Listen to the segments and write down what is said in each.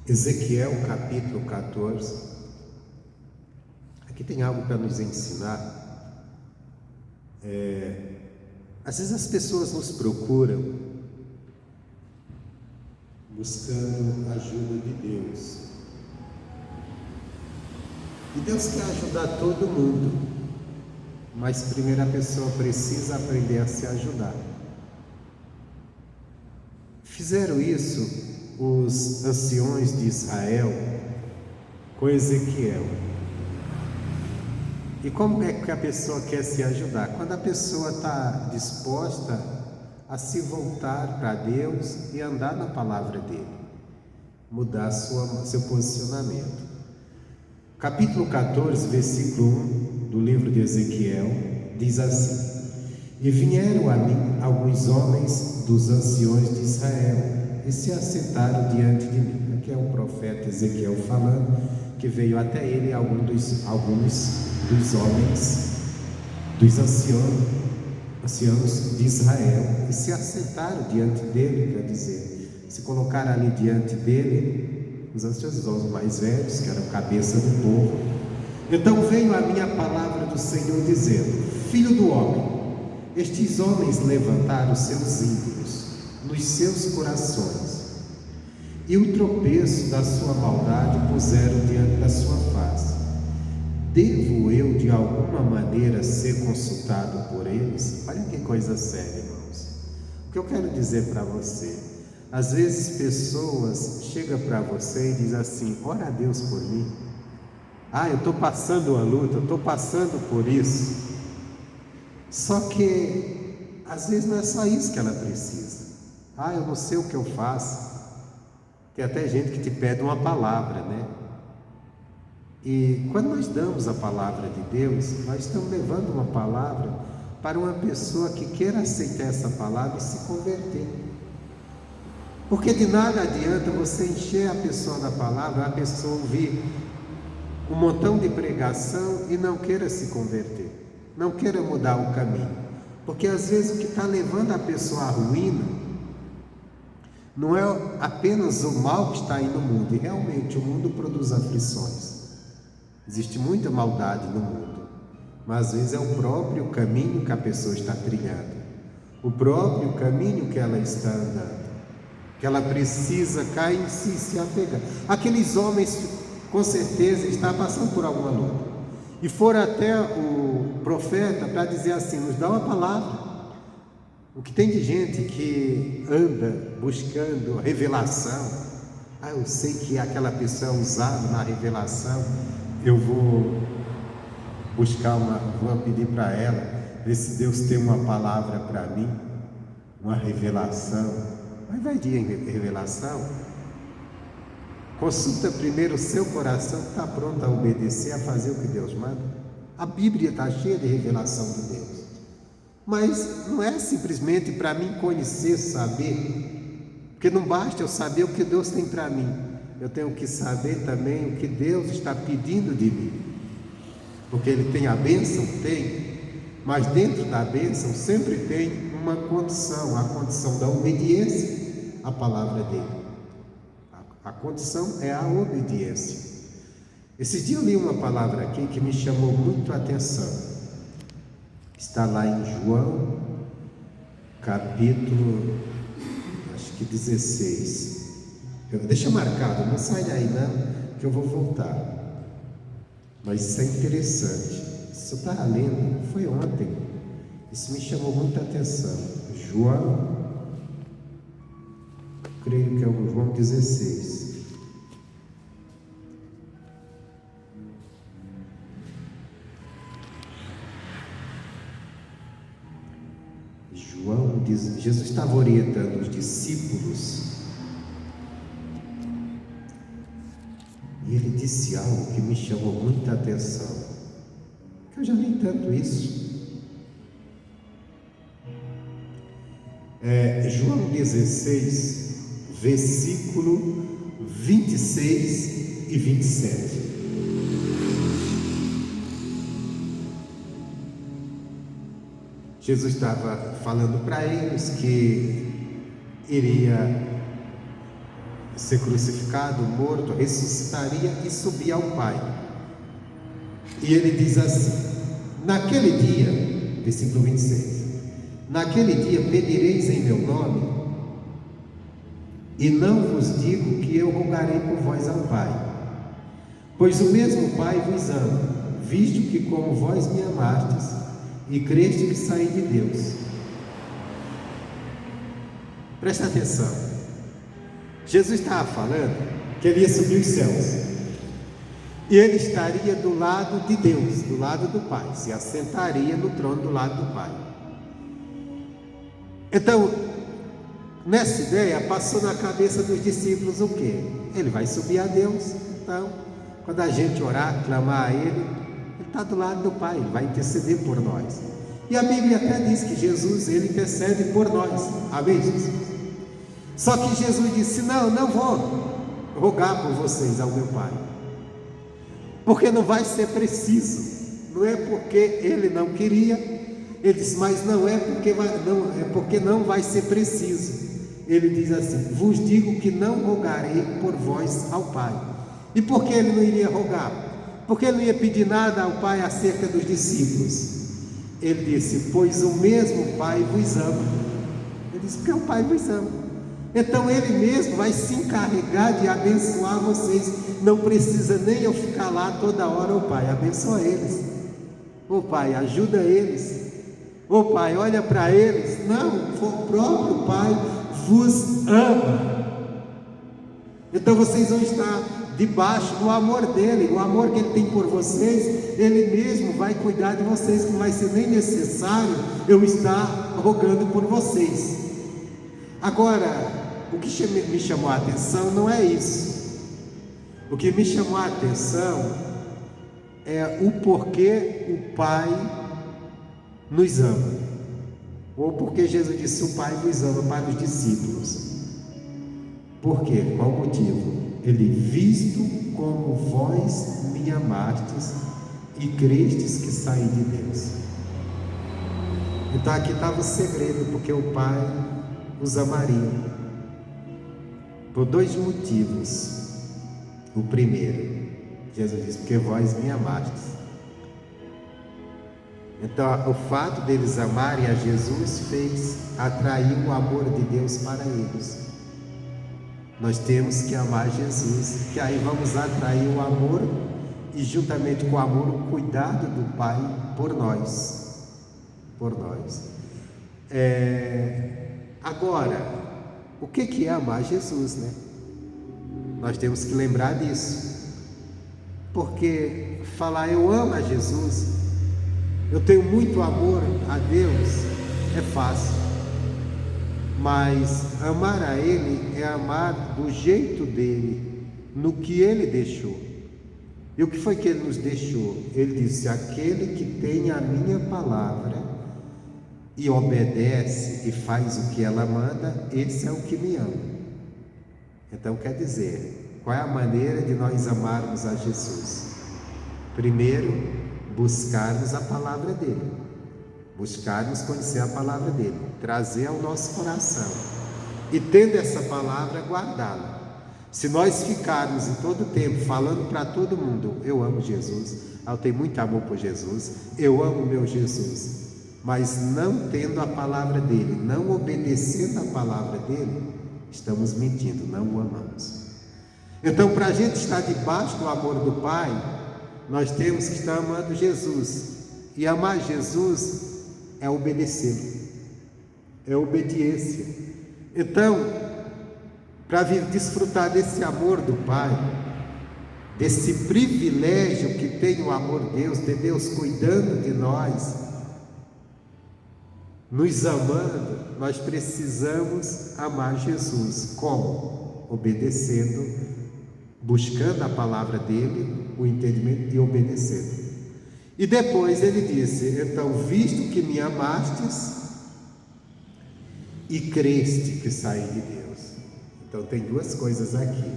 Ezequiel capítulo 14. Aqui tem algo para nos ensinar. Às vezes as pessoas nos procuram buscando a ajuda de Deus. E Deus quer ajudar todo mundo, mas primeiro a pessoa precisa aprender a se ajudar. Fizeram isso os anciões de Israel com Ezequiel. E como é que a pessoa quer se ajudar? Quando a pessoa está disposta a se voltar para Deus e andar na palavra dele, mudar seu posicionamento. Capítulo 14, versículo 1 do livro de Ezequiel diz assim: E vieram a mim alguns homens dos anciões de Israel e se assentaram diante de mim. Aqui é o profeta Ezequiel falando que veio até ele alguns dos homens, dos anciãos de Israel, e se assentaram diante dele, quer dizer, se colocaram ali diante dele, os anciãos, os mais velhos, que eram cabeça do povo. Então veio a minha palavra do Senhor dizendo: Filho do homem, estes homens levantaram seus ídolos nos seus corações, e o tropeço da sua maldade puseram diante da sua face. Devo eu de alguma maneira ser consultado por eles? Olha que coisa séria, irmãos. O que eu quero dizer para você, às vezes pessoas chegam para você e dizem assim: ora a Deus por mim. Eu estou passando uma luta, eu estou passando por isso. Só que às vezes não é só isso que ela precisa. Eu não sei o que eu faço. Tem até gente que te pede uma palavra, né? E quando nós damos a palavra de Deus, nós estamos levando uma palavra para uma pessoa que queira aceitar essa palavra e se converter. Porque de nada adianta você encher a pessoa da palavra, a pessoa ouvir um montão de pregação e não queira se converter, não queira mudar o caminho. Porque às vezes o que está levando a pessoa à ruína não é apenas o mal que está aí no mundo, e realmente o mundo produz aflições. Existe muita maldade no mundo, mas às vezes é o próprio caminho que a pessoa está trilhando, o próprio caminho que ela está andando, que ela precisa cair em si, se apegar. Aqueles homens com certeza estavam passando por alguma luta, e foram até o profeta para dizer assim: nos dá uma palavra. O que tem de gente que anda buscando revelação, eu sei que aquela pessoa é usada na revelação, eu vou pedir para ela, ver se Deus tem uma palavra para mim, uma revelação. Mas vai de revelação? Consulta primeiro o seu coração, que está pronto a obedecer, a fazer o que Deus manda. A Bíblia está cheia de revelação de Deus. Mas não é simplesmente para mim conhecer, saber, porque não basta eu saber o que Deus tem para mim, eu tenho que saber também o que Deus está pedindo de mim, porque Ele tem a bênção, tem, mas dentro da bênção sempre tem uma condição, a condição da obediência à palavra dEle. A condição é a obediência. Esse dia eu li uma palavra aqui que me chamou muito a atenção. Está lá em João, capítulo, acho que 16. Deixa marcado, não sai daí não, que eu vou voltar. Mas isso é interessante. Isso eu estava lendo, foi ontem. Isso me chamou muita atenção. João, creio que é o João 16. João diz, Jesus estava orientando os discípulos e ele disse algo que me chamou muita atenção, que eu já li tanto isso. João 16, versículo 26 e 27. Jesus estava falando para eles que iria ser crucificado, morto, ressuscitaria e subir ao Pai. E ele diz assim: naquele dia, versículo 26, naquele dia pedireis em meu nome, e não vos digo que eu rogarei por vós ao Pai, pois o mesmo Pai vos ama, visto que como vós me amastes e creste que saí de Deus. Presta atenção, Jesus estava falando que ele ia subir os céus, e ele estaria do lado de Deus, do lado do Pai, se assentaria no trono do lado do Pai. Então, nessa ideia, passou na cabeça dos discípulos o quê? Ele vai subir a Deus, então, quando a gente orar, clamar a Ele está do lado do Pai, Ele vai interceder por nós. E a Bíblia até diz que Jesus, Ele intercede por nós, amém, Jesus? Só que Jesus disse: não vou rogar por vocês ao meu Pai, porque não vai ser preciso. Não é porque Ele não queria, Ele disse, mas não é porque não vai ser preciso. Ele diz assim: vos digo que não rogarei por vós ao Pai. E por que ele não iria rogar? Porque ele não ia pedir nada ao Pai acerca dos discípulos. Ele disse: pois o mesmo Pai vos ama. Ele disse: porque o Pai vos ama. Então ele mesmo vai se encarregar de abençoar vocês. Não precisa nem eu ficar lá toda hora. Ô Pai, abençoa eles. Ô Pai, ajuda eles. Ô Pai, olha para eles. Não, o próprio Pai vos ama. Então vocês vão estar debaixo do amor dele, o amor que ele tem por vocês. Ele mesmo vai cuidar de vocês, que não vai ser nem necessário eu estar rogando por vocês. Agora, o que me chamou a atenção não é isso. O que me chamou a atenção é o porquê o Pai nos ama, ou porque Jesus disse: o Pai vos ama, para os discípulos. Por quê? Qual o motivo? Ele: visto como vós me amastes e crestes que saí de Deus. Então aqui estava o segredo, porque o Pai os amaria por dois motivos. O primeiro, Jesus disse: porque vós me amastes. Então o fato deles amarem a Jesus fez atrair o amor de Deus para eles. Nós temos que amar Jesus, que aí vamos atrair o amor, e juntamente com o amor, o cuidado do Pai por nós. Agora, o que é amar Jesus, né? Nós temos que lembrar disso, porque falar eu amo a Jesus, eu tenho muito amor a Deus, é fácil, mas amar a Ele é amar do jeito dele, no que Ele deixou. E o que foi que Ele nos deixou? Ele disse: aquele que tem a minha palavra e obedece e faz o que ela manda, esse é o que me ama. Então quer dizer, qual é a maneira de nós amarmos a Jesus? Primeiro, buscarmos a palavra dele, buscarmos conhecer a palavra dele, trazer ao nosso coração, e tendo essa palavra, guardá-la. Se nós ficarmos em todo tempo falando para todo mundo: eu amo Jesus, eu tenho muito amor por Jesus, eu amo meu Jesus, mas não tendo a palavra dele, não obedecendo a palavra dele, estamos mentindo, não o amamos. Então, para a gente estar debaixo do amor do Pai, nós temos que estar amando Jesus. E amar Jesus é obedecer, é obediência. Então, para desfrutar desse amor do Pai, desse privilégio que tem o amor de Deus cuidando de nós, nos amando, nós precisamos amar Jesus. Como? Obedecendo, buscando a palavra dele, o entendimento, e obedecendo. E depois ele disse: então, visto que me amastes e creste que saí de Deus. Então tem duas coisas aqui: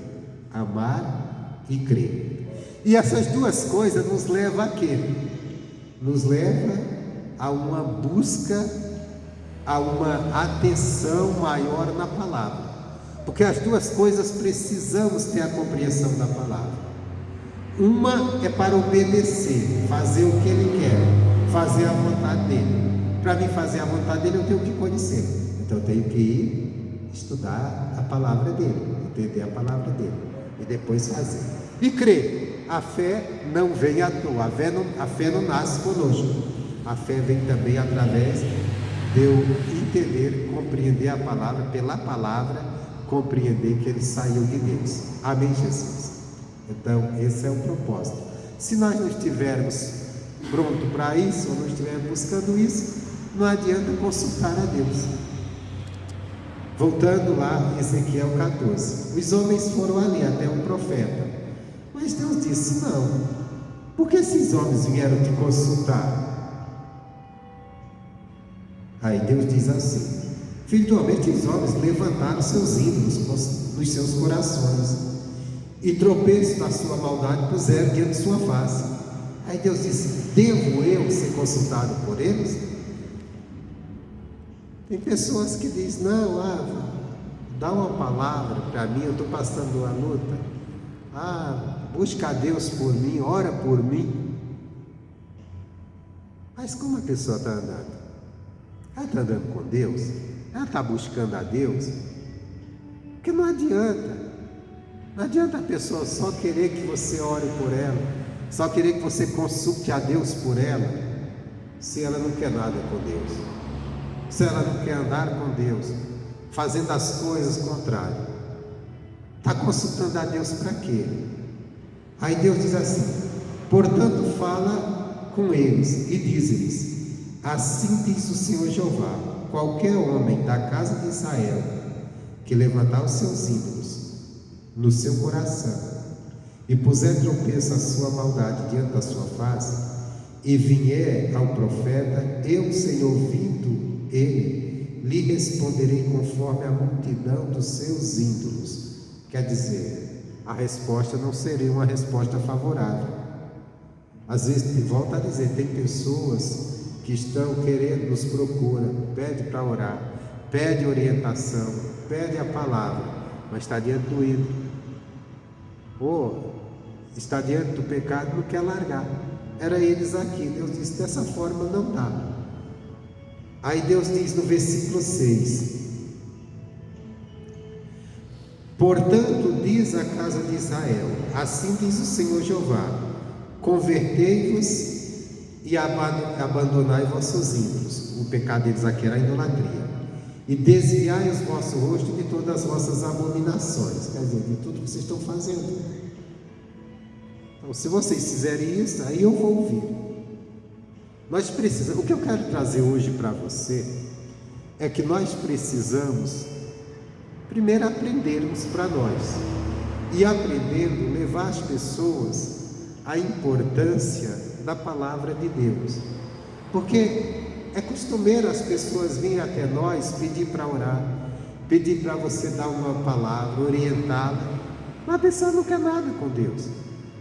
amar e crer. E essas duas coisas nos levam a quê? Nos leva a uma busca, a uma atenção maior na palavra. Porque as duas coisas precisamos ter a compreensão da palavra. Uma é para obedecer, fazer o que Ele quer, fazer a vontade dEle. Para mim fazer a vontade dEle, eu tenho que conhecer. Então eu tenho que ir estudar a palavra dEle, entender a palavra dEle, e depois fazer. E crer. A fé não vem à toa, a fé não nasce conosco. A fé vem também através de eu entender, compreender a palavra, pela palavra, compreender que Ele saiu de Deus. Amém, Jesus? Então, esse é o propósito. Se nós não estivermos prontos para isso, ou não estivermos buscando isso, não adianta consultar a Deus. Voltando lá em Ezequiel 14, os homens foram ali até o profeta, mas Deus disse: não, por que esses homens vieram te consultar? Aí Deus diz assim: filho do homem, esses homens levantaram seus ídolos nos seus corações, e tropeços da sua maldade puseram diante de sua face. Aí Deus disse: devo eu ser consultado por eles? Tem pessoas que dizem: não, dá uma palavra para mim, eu estou passando uma luta, busca a Deus por mim, ora por mim. Mas como a pessoa está andando? Ela está andando com Deus? Ela está buscando a Deus? Porque não adianta a pessoa só querer que você ore por ela, só querer que você consulte a Deus por ela, se ela não quer nada com Deus, se ela não quer andar com Deus, fazendo as coisas contrárias. Está consultando a Deus para quê? Aí Deus diz assim: portanto fala com eles e diz-lhes: assim diz o Senhor Jeová, qualquer homem da casa de Israel que levantar os seus ídolos no seu coração e puser tropeço a sua maldade diante da sua face, e vier ao profeta, eu, Senhor, vindo ele, lhe responderei conforme a multidão dos seus ídolos. Quer dizer, a resposta não seria uma resposta favorável. Às vezes, volta a dizer, tem pessoas que estão querendo, nos procura, pede para orar, pede orientação, pede a palavra, mas está diante do ídolo, ou está diante do pecado, não quer largar. Era eles aqui. Deus disse: dessa forma não dá. Aí Deus diz no versículo 6: portanto diz a casa de Israel, assim diz o Senhor Jeová, convertei-vos e abandonai vossos ídolos. O pecado deles aqui era a idolatria, e desviai os vossos rostos de todas as vossas abominações, quer dizer, de tudo que vocês estão fazendo. Então, se vocês fizerem isso, aí eu vou ouvir. Nós precisamos, o que eu quero trazer hoje para você é que nós precisamos primeiro aprendermos para nós, e aprendendo levar as pessoas a importância da palavra de Deus, porque é costumeiro as pessoas virem até nós pedir para orar, pedir para você dar uma palavra, orientá-la, mas a pessoa não quer nada com Deus,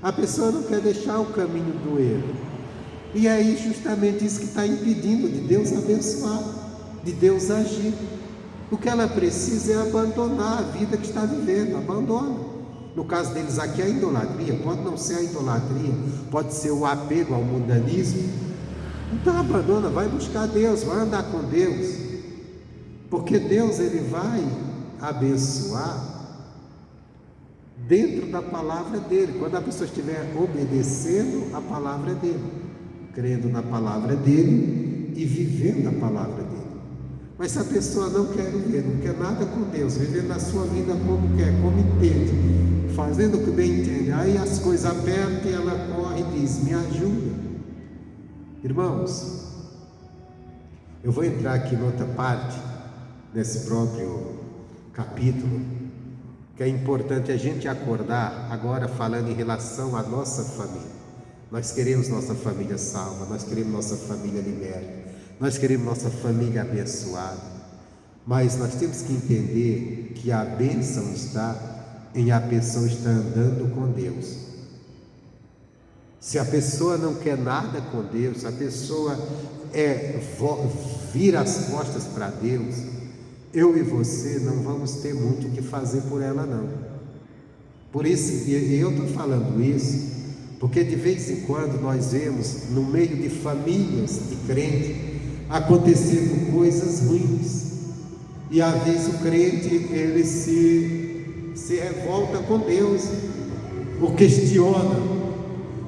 a pessoa não quer deixar o caminho do erro, e aí justamente isso que está impedindo de Deus abençoar, de Deus agir. O que ela precisa é abandonar a vida que está vivendo. Abandona. No caso deles aqui, a idolatria, pode não ser a idolatria, pode ser o apego ao mundanismo. Então abandona, vai buscar Deus, vai andar com Deus, porque Deus, Ele vai abençoar dentro da palavra dEle, quando a pessoa estiver obedecendo a palavra dEle, crendo na palavra dEle e vivendo a palavra dEle. Mas se a pessoa não quer viver, não quer nada com Deus, vivendo a sua vida como quer, como entende, fazendo o que bem entende, aí as coisas apertam e ela corre e diz: me ajuda. Irmãos, eu vou entrar aqui em outra parte, nesse próprio capítulo, que é importante a gente acordar agora, falando em relação à nossa família. Nós queremos nossa família salva, nós queremos nossa família liberta, nós queremos nossa família abençoada, mas nós temos que entender que a bênção está em a pessoa estar andando com Deus. Se a pessoa não quer nada com Deus, se a pessoa vira as costas para Deus, eu e você não vamos ter muito o que fazer por ela, não. Por isso, e eu estou falando isso, porque de vez em quando nós vemos no meio de famílias de crente acontecendo coisas ruins, e às vezes o crente ele se revolta com Deus, o questiona,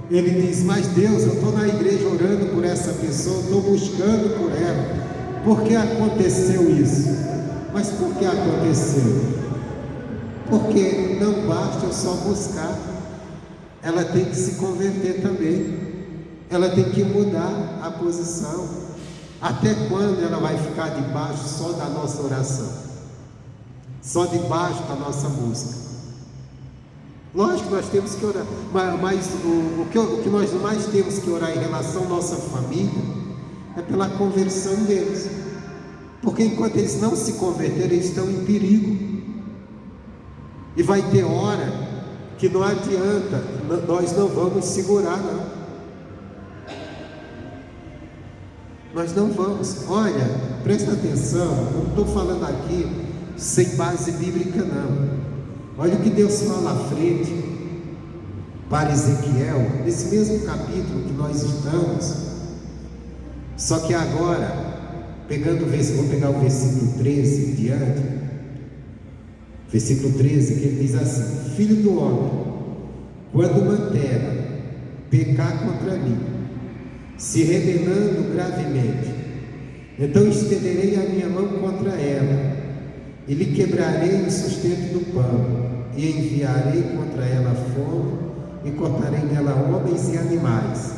ele diz: mas Deus, eu estou na igreja orando por essa pessoa, estou buscando por ela, por que aconteceu isso? Mas por que aconteceu? Porque não basta eu só buscar, ela tem que se converter também, ela tem que mudar a posição. Até quando ela vai ficar debaixo só da nossa oração, só debaixo da nossa busca? Lógico que nós temos que orar, mas o que nós mais temos que orar em relação à nossa família é pela conversão deles, porque enquanto eles não se converterem, eles estão em perigo. E vai ter hora que não adianta, nós não vamos segurar, não. Nós não vamos. Olha, presta atenção, não estou falando aqui sem base bíblica, não. Olha o que Deus fala à frente para Ezequiel, nesse mesmo capítulo que nós estamos. Só que agora, vou pegar o versículo 13 em diante. Versículo 13, que ele diz assim: filho do homem, quando uma terra pecar contra mim, se rebelando gravemente, então estenderei a minha mão contra ela, e lhe quebrarei o sustento do pão, e enviarei contra ela fome, e cortarei dela homens e animais.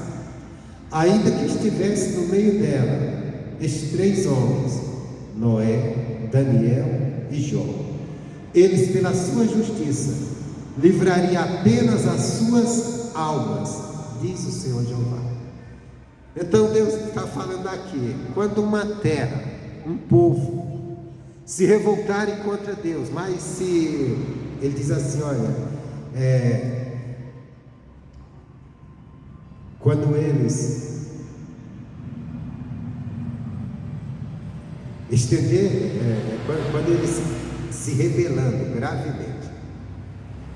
Ainda que estivesse no meio dela estes 3 homens, Noé, Daniel e Jó, eles pela sua justiça livrariam apenas as suas almas, diz o Senhor Jeová. Então Deus está falando aqui, quando uma terra, um povo se revoltarem contra Deus, mas se ele diz assim, olha, quando eles quando eles se rebelando gravemente,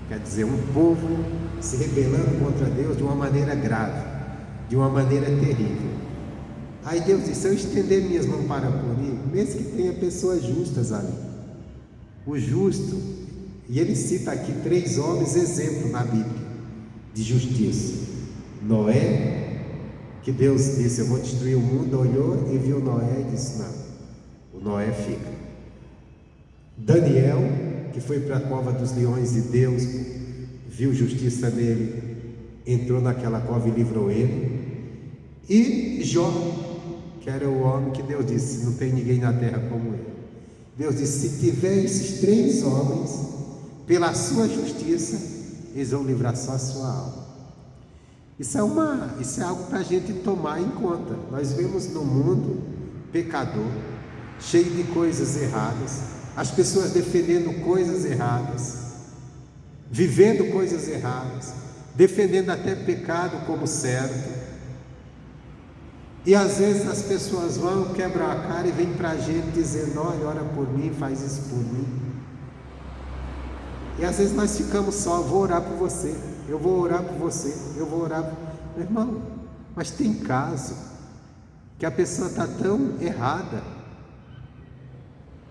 quer dizer, um povo se rebelando contra Deus de uma maneira grave, de uma maneira terrível. Aí Deus disse: se eu estender minhas mãos para punir, mesmo que tenha pessoas justas ali, o justo, e ele cita aqui 3 homens exemplo na Bíblia de justiça: Noé, que Deus disse: eu vou destruir o mundo, olhou e viu Noé e disse: não, o Noé fica. Daniel, que foi para a cova dos leões e Deus viu justiça nele, entrou naquela cova e livrou ele. E Jó, que era o homem que Deus disse: não tem ninguém na terra como ele. Deus disse: se tiver esses 3 homens, pela sua justiça, eles vão livrar só a sua alma. Isso é algo para a gente tomar em conta. Nós vemos no mundo pecador, cheio de coisas erradas, as pessoas defendendo coisas erradas, vivendo coisas erradas, defendendo até pecado como certo. E às vezes as pessoas vão, quebram a cara e vêm para a gente dizendo: olha, ora por mim, faz isso por mim. E às vezes nós ficamos só: vou orar por você, eu vou orar por você, eu vou orar por... Meu irmão, mas tem caso que a pessoa está tão errada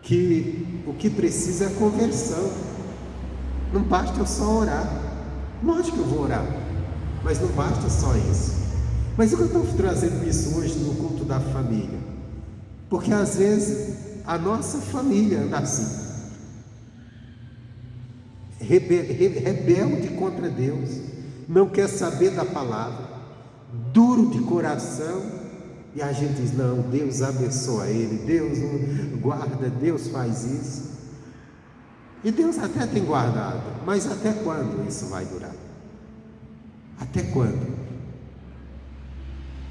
que o que precisa é conversão. Não basta eu só orar. Lógico que eu vou orar, mas não basta só isso. Mas eu estou trazendo isso hoje no culto da família, porque às vezes a nossa família anda assim, rebelde contra Deus, não quer saber da palavra, duro de coração, e a gente diz: não, Deus abençoa ele, Deus guarda, Deus faz isso. E Deus até tem guardado, mas até quando isso vai durar? Até quando?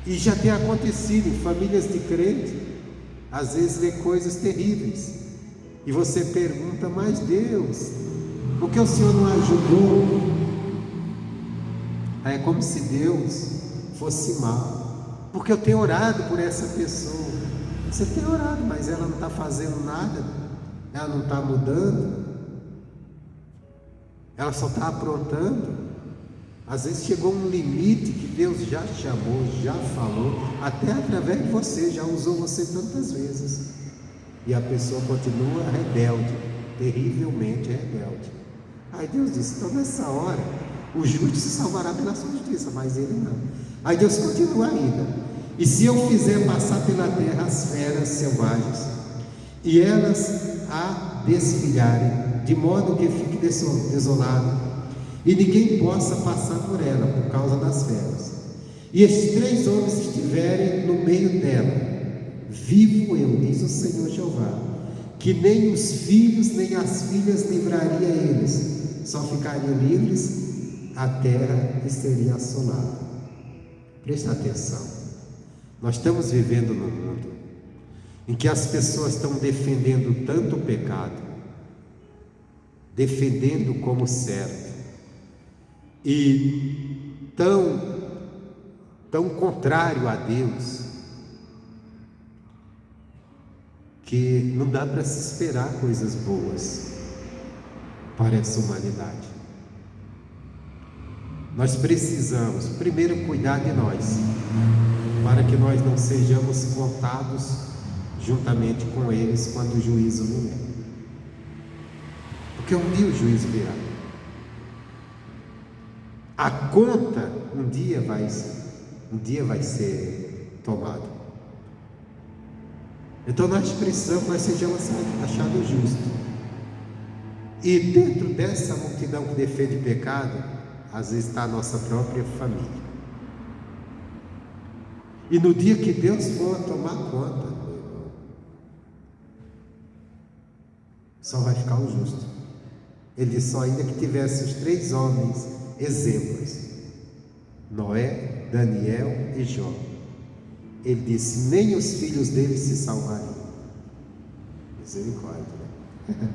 E já tem acontecido em famílias de crente, às vezes vê coisas terríveis, e você pergunta: mas Deus, por que o Senhor não ajudou? Aí é como se Deus fosse mal, porque eu tenho orado por essa pessoa. Você tem orado, mas ela não está fazendo nada. ela não está mudando, ela só está aprontando. Às vezes chegou um limite que Deus já chamou, já falou, até através de você, já usou você tantas vezes, e a pessoa continua rebelde, terrivelmente rebelde. Aí Deus disse: então nessa hora, o justo se salvará pela sua justiça, mas ele não. Aí Deus continua ainda: e se eu fizer passar pela terra as feras selvagens, e elas a desfilharem, de modo que fique desolado, e ninguém possa passar por ela por causa das feras, e estes 3 homens estiverem no meio dela, vivo eu, diz o Senhor Jeová, que nem os filhos nem as filhas livraria eles, só ficariam livres, a terra seria assolada. Presta atenção, nós estamos vivendo num mundo em que as pessoas estão defendendo tanto o pecado, defendendo como certo, e tão contrário a Deus, que não dá para se esperar coisas boas para essa humanidade. Nós precisamos primeiro cuidar de nós, para que nós não sejamos contados juntamente com eles quando o juízo vier, porque um dia o juízo virá. A conta um dia vai ser tomada. Então nós precisamos que nós sejamos achados justos. E dentro dessa multidão que defende pecado, às vezes está a nossa própria família. E no dia que Deus for tomar conta, meu irmão, só vai ficar o justo. Ele disse só ainda que tivesse os 3 homens exemplos, Noé, Daniel e Jó. Ele disse: nem os filhos deles se salvariam. Misericórdia, né?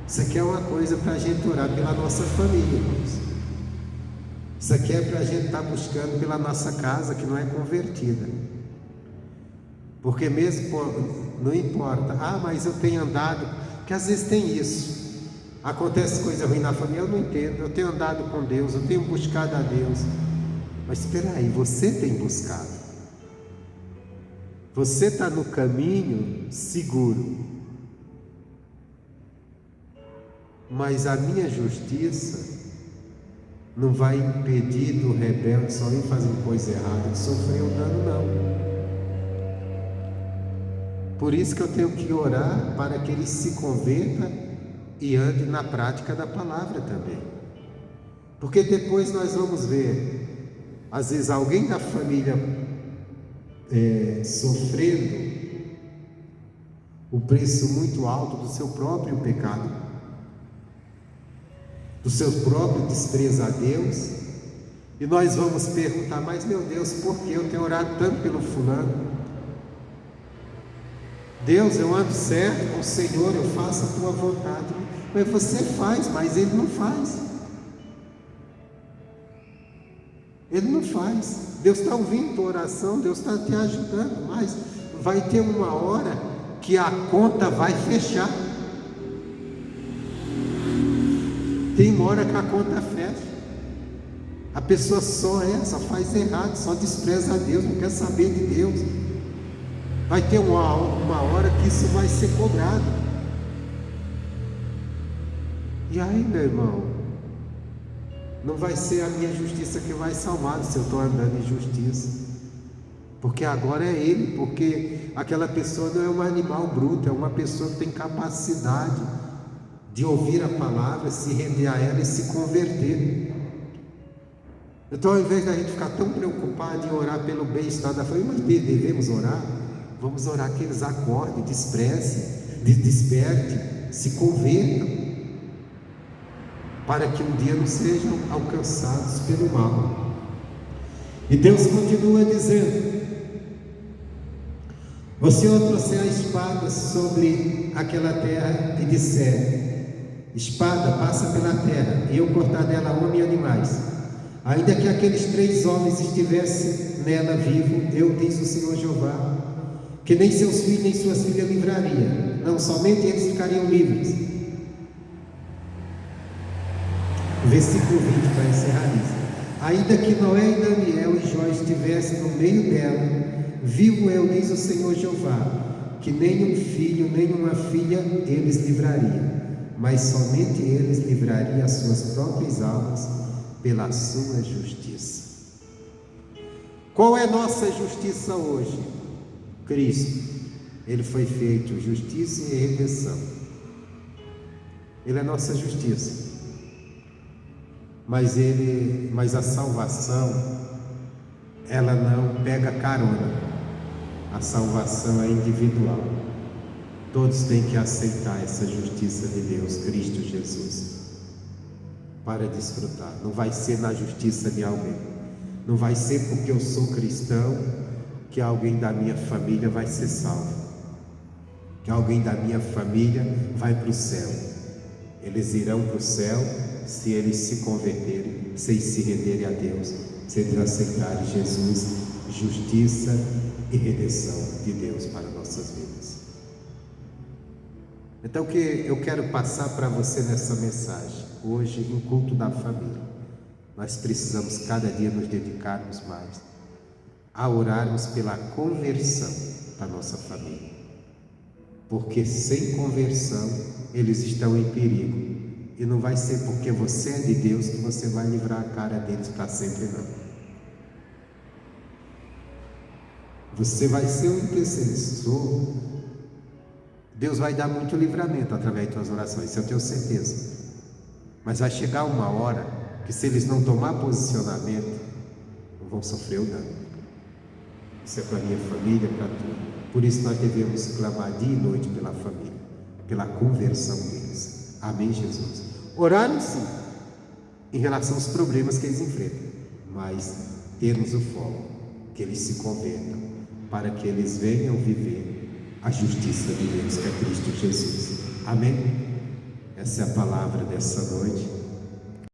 Isso aqui é uma coisa para a gente orar pela nossa família, irmãos. Isso aqui é para a gente estar buscando pela nossa casa que não é convertida, porque mesmo não importa, mas eu tenho andado, que às vezes tem isso. Acontece coisa ruim na família, eu não entendo. Eu tenho andado com Deus, eu tenho buscado a Deus. Mas espera aí, você tem buscado? Você está no caminho seguro. Mas a minha justiça não vai impedir do rebelde só ir fazendo coisa errada de sofrer o dano, não. Por isso que eu tenho que orar para que ele se converta e ande na prática da palavra também, porque depois nós vamos ver, às vezes alguém da família sofrendo o preço muito alto do seu próprio pecado, do seu próprio desprezo a Deus, e nós vamos perguntar: mas meu Deus, por que eu tenho orado tanto pelo fulano? Deus, eu ando certo com o Senhor, eu faço a tua vontade. Mas você faz, mas ele não faz. Ele não faz. Deus está ouvindo tua oração, Deus está te ajudando, mas vai ter uma hora que a conta vai fechar. Tem uma hora que a conta fecha. A pessoa só faz errado, só despreza a Deus, não quer saber de Deus. Vai ter uma hora que isso vai ser cobrado. E aí, meu irmão, não vai ser a minha justiça que vai salvar se eu estou andando em justiça, porque agora é Ele, porque aquela pessoa não é um animal bruto, é uma pessoa que tem capacidade de ouvir a palavra, se render a ela e se converter. Então, ao invés da gente ficar tão preocupado em orar pelo bem-estar da família, mas devemos orar, vamos orar que eles acordem, despertem, se convertam, para que um dia não sejam alcançados pelo mal. E Deus continua dizendo: o Senhor trouxe a espada sobre aquela terra e disser: espada, passa pela terra, e eu cortar dela homem e animais, ainda que aqueles 3 homens estivessem nela vivos, eu, diz o Senhor Jeová, que nem seus filhos nem suas filhas livraria, não, somente eles ficariam livres. Versículo 20, para encerrar isso. Ainda que Noé e Daniel e Jó estivessem no meio dela, vivo eu, diz o Senhor Jeová, que nem um filho, nem uma filha eles livrariam, mas somente eles livrariam as suas próprias almas pela sua justiça. Qual é nossa justiça hoje? Cristo. Ele foi feito justiça e redenção. Ele é nossa justiça. Mas a salvação, ela não pega carona. A salvação é individual. Todos têm que aceitar essa justiça de Deus, Cristo Jesus, para desfrutar. Não vai ser na justiça de alguém. Não vai ser porque eu sou cristão que alguém da minha família vai ser salvo, que alguém da minha família vai para o céu. Eles irão para o céu se eles se converterem, se eles se renderem a Deus, se eles aceitarem Jesus, justiça e redenção de Deus para nossas vidas. Então, o que eu quero passar para você nessa mensagem, hoje, em culto da família, nós precisamos cada dia nos dedicarmos mais a orarmos pela conversão da nossa família, porque sem conversão eles estão em perigo, e não vai ser porque você é de Deus que você vai livrar a cara deles para sempre, não. Você vai ser um intercessor, Deus vai dar muito livramento através de suas orações, isso eu tenho certeza, mas vai chegar uma hora que, se eles não tomar posicionamento, não vão sofrer o dano. Isso é para a minha família, para tudo. Por isso nós devemos clamar dia e noite pela família, pela conversão deles. Amém, Jesus? Orarmos sim, em relação aos problemas que eles enfrentam, mas termos o foco, que eles se convertam, para que eles venham viver a justiça de Deus, que é Cristo Jesus. Amém? Essa é a palavra dessa noite.